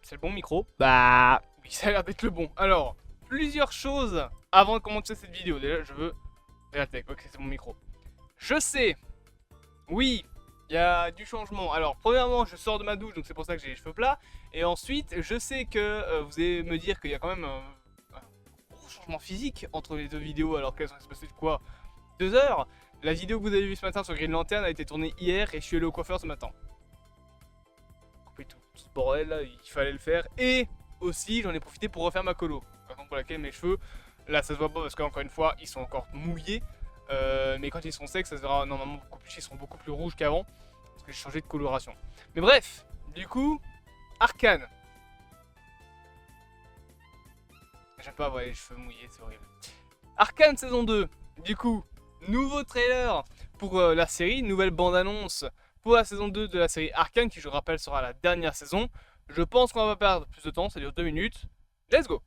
C'est le bon micro? Bah oui, ça a l'air d'être le bon. Alors, plusieurs choses avant de commencer cette vidéo. Déjà, je veux vérifier. Ok, c'est mon micro. Je sais, oui, il y a du changement. Alors, premièrement, je sors de ma douche, donc c'est pour ça que j'ai les cheveux plats. Et ensuite, je sais que vous allez me dire qu'il y a quand même un gros changement physique entre les deux vidéos, alors qu'elles sont espacées de quoi? 2 heures. La vidéo que vous avez vue ce matin sur Green Lantern a été tournée hier et je suis allé au coiffeur ce matin. Couper tout ce bordel là, il fallait le faire. Et aussi, j'en ai profité pour refaire ma colo. Raison pour laquelle mes cheveux, là ça se voit pas parce qu'encore une fois, ils sont encore mouillés. Mais quand ils seront secs, ça se verra normalement beaucoup plus, ils seront beaucoup plus rouges qu'avant. Parce que j'ai changé de coloration. Mais bref, du coup, Arcane. J'aime pas avoir les cheveux mouillés, c'est horrible. Arcane saison 2, du coup, nouveau trailer pour la série, nouvelle bande-annonce pour la saison 2 de la série Arcane, qui je rappelle sera la dernière saison. Je pense qu'on va pas perdre plus de temps, ça dure 2 minutes. Let's go.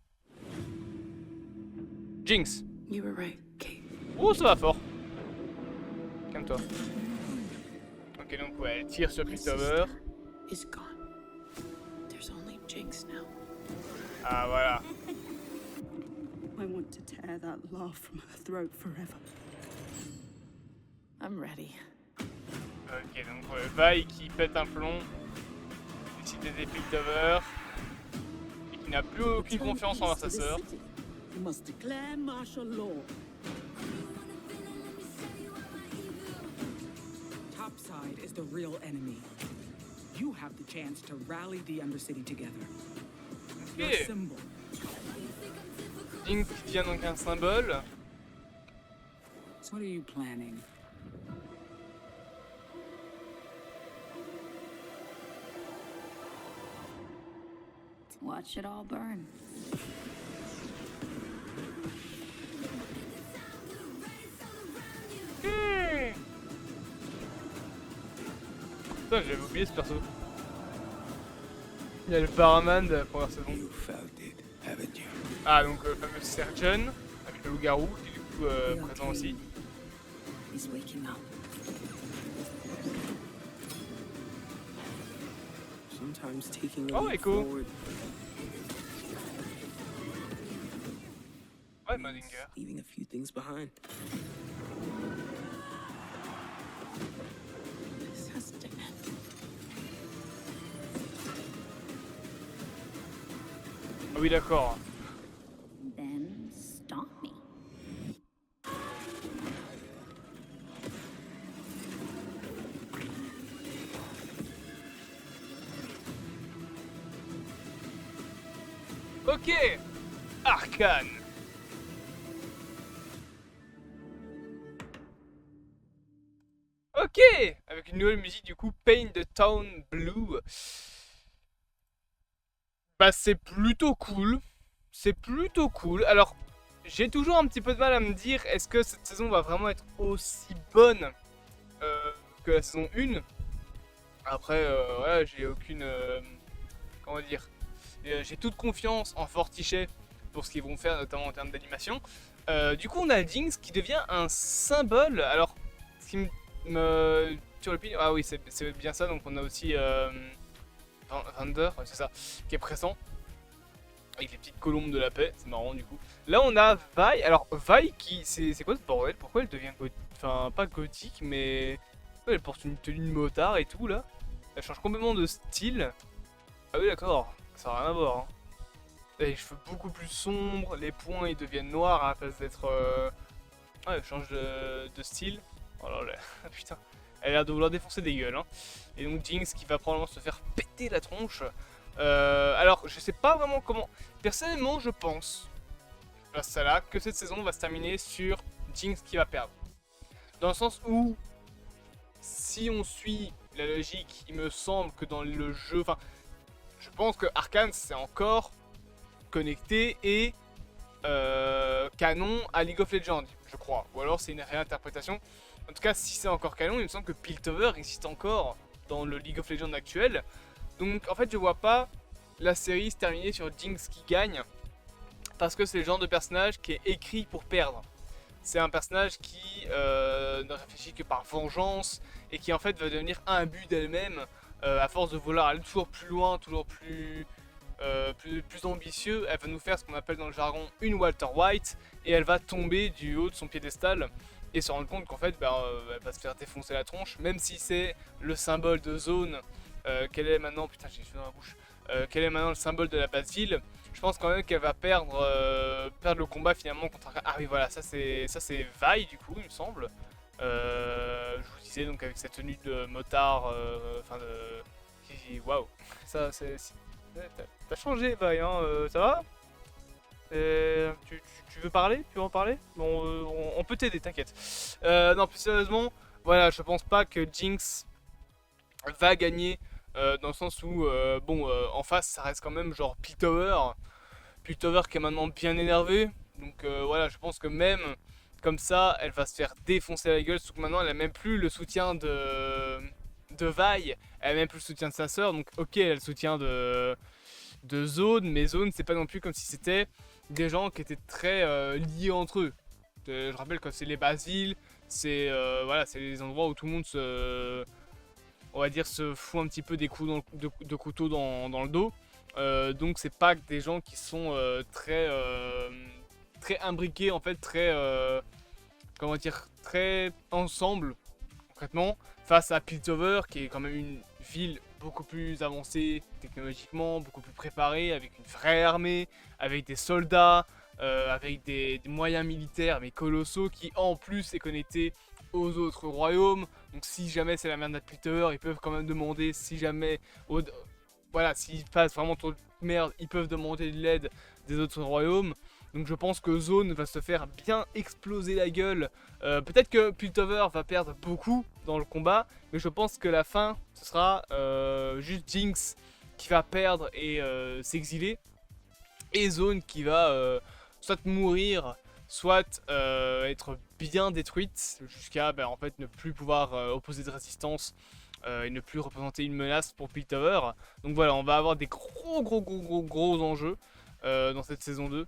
Jinx. You were right, Kate. Oh, ça va fort. Calme-toi. Ok, donc ouais, elle tire sur Christopher. Is gone. There's only Jinx now. Ah voilà. I want to tear that laugh from her throat forever. I'm ready. Ok, donc Vi qui pète un plomb, décide d'aider Piltover, et qui n'a plus aucune confiance envers sa sœur. You must declare martial law. Topside is the real enemy. You have the chance to rally the Undercity together. Your Ok, symbol. Jinx qui devient donc un symbole. So what are you planning? Watch it all burn. Putain, j'avais oublié ce perso. Il y a le barman de la première saison. You felt it, haven't you? Ah, donc le fameux Surgeon, avec le loup-garou, qui est du coup présent aussi. He's waking up. Sometimes taking a Oh, leap Echo. forward, Ouais, Madinger. leaving a few things behind. Sustenance. Ah oui, d'accord. Then stomp me. Ok, Arcane. Ok, avec une nouvelle musique du coup, Paint the Town Blue. Bah c'est plutôt cool. C'est plutôt cool. Alors, j'ai toujours un petit peu de mal à me dire, est-ce que cette saison va vraiment être aussi bonne que la saison 1? Après, voilà, j'ai aucune... comment dire, j'ai toute confiance en Fortichet pour ce qu'ils vont faire, notamment en termes d'animation. Du coup, on a Jinx qui devient un symbole. Alors, ce qui me sur le pin, ah oui, c'est bien ça. Donc, on a aussi Vander, ouais, c'est ça, qui est présent avec les petites colombes de la paix. C'est marrant du coup. Là, on a Vi. Alors, Vi qui, c'est quoi ce bordel? Pourquoi elle devient enfin pas gothique, mais ouais, elle porte une tenue de motard et tout là. Elle change complètement de style. Ah oui, d'accord, ça n'a rien à voir. Hein. Elle a les cheveux beaucoup plus sombres, les poings ils deviennent noirs à la place d'être. Ouais, elle change de style. Oh là là, putain. Elle a l'air de vouloir défoncer des gueules. Hein. Et donc Jinx qui va probablement se faire péter la tronche. Alors, je sais pas vraiment comment. Personnellement, je pense, à ça là, que cette saison va se terminer sur Jinx qui va perdre. Dans le sens où, si on suit la logique, il me semble que dans le jeu. Enfin, je pense que Arcane c'est encore connecté et canon à League of Legends, je crois. Ou alors c'est une réinterprétation. En tout cas, si c'est encore canon, il me semble que Piltover existe encore dans le League of Legends actuel. Donc en fait, je vois pas la série se terminer sur Jinx qui gagne. Parce que c'est le genre de personnage qui est écrit pour perdre. C'est un personnage qui ne réfléchit que par vengeance et qui en fait va devenir un but d'elle-même à force de vouloir aller toujours plus loin, toujours plus plus ambitieux, elle va nous faire ce qu'on appelle dans le jargon une Walter White, et elle va tomber du haut de son piédestal et se rendre compte qu'en fait elle va se faire défoncer la tronche, même si c'est le symbole de zone qu'elle est maintenant, putain j'ai les cheveux dans la bouche, qu'elle est maintenant le symbole de la basse ville. Je pense quand même qu'elle va perdre le combat finalement contre... Ah oui voilà, ça c'est Vi du coup il me semble. Je vous disais donc avec cette tenue de motard, enfin waouh, ça c'est... T'as changé Vi hein, ça va? Tu veux parler? Tu veux en parler? Bon, on peut t'aider, t'inquiète. Non, plus sérieusement, voilà, je pense pas que Jinx va gagner dans le sens où, en face, ça reste quand même genre Piltover. Piltover qui est maintenant bien énervé. Donc voilà, je pense que même comme ça, elle va se faire défoncer la gueule. Surtout que maintenant, elle a même plus le soutien de Vi. Elle a même plus le soutien de sa sœur. Donc ok, elle a le soutien de Zone, mais Zone, c'est pas non plus comme si c'était des gens qui étaient très liés entre eux. Je rappelle que c'est les basses villes, c'est voilà, c'est les endroits où tout le monde on va dire, se fout un petit peu des coups de couteau dans le dos. Donc c'est pas des gens qui sont très imbriqués en fait, comment dire, très ensemble concrètement face à Piltover qui est quand même une ville beaucoup plus avancée technologiquement, beaucoup plus préparée, avec une vraie armée, avec des soldats, avec des moyens militaires mais colossaux, qui en plus est connecté aux autres royaumes. Donc si jamais c'est la merde à Piltover, ils peuvent quand même demander, si jamais voilà, s'ils passent vraiment trop de merde, ils peuvent demander de l'aide des autres royaumes. Donc je pense que Zone va se faire bien exploser la gueule. Peut-être que Piltover va perdre beaucoup dans le combat, mais je pense que la fin, ce sera juste Jinx qui va perdre et s'exiler. Et Zone qui va soit mourir, soit être bien détruite, jusqu'à en fait, ne plus pouvoir opposer de résistance et ne plus représenter une menace pour Piltover. Donc voilà, on va avoir des gros enjeux dans cette saison 2.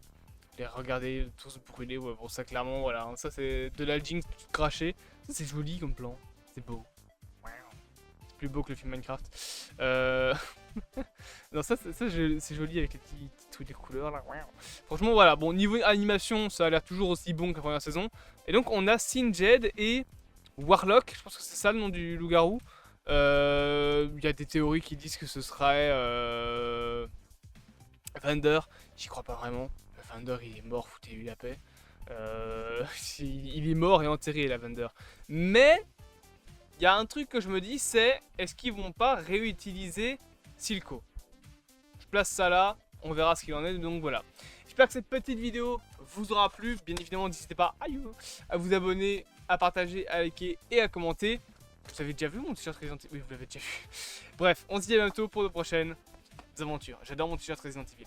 Les regarder tous brûler, ouais, bon ça clairement voilà, ça c'est de la Jinx toute crachée. Ça c'est joli comme plan, c'est beau. C'est plus beau que le film Minecraft. Non ça c'est joli avec les petits trucs des couleurs là. Franchement voilà, bon niveau animation ça a l'air toujours aussi bon que la première saison. Et donc on a Singed et Warlock, je pense que c'est ça le nom du loup-garou. Il y a des théories qui disent que ce serait Vander, j'y crois pas vraiment. Vander il est mort, foutez-lui la paix. Il est mort et enterré Lavender. Mais il y a un truc que je me dis, c'est est-ce qu'ils vont pas réutiliser Silco? Je place ça là, on verra ce qu'il en est, donc voilà. J'espère que cette petite vidéo vous aura plu. Bien évidemment, n'hésitez pas à vous abonner, à partager, à liker et à commenter. Vous avez déjà vu mon t-shirt Resident Evil? Oui, vous l'avez déjà vu. Bref, on se dit à bientôt pour de prochaines aventures. J'adore mon t-shirt Resident Evil.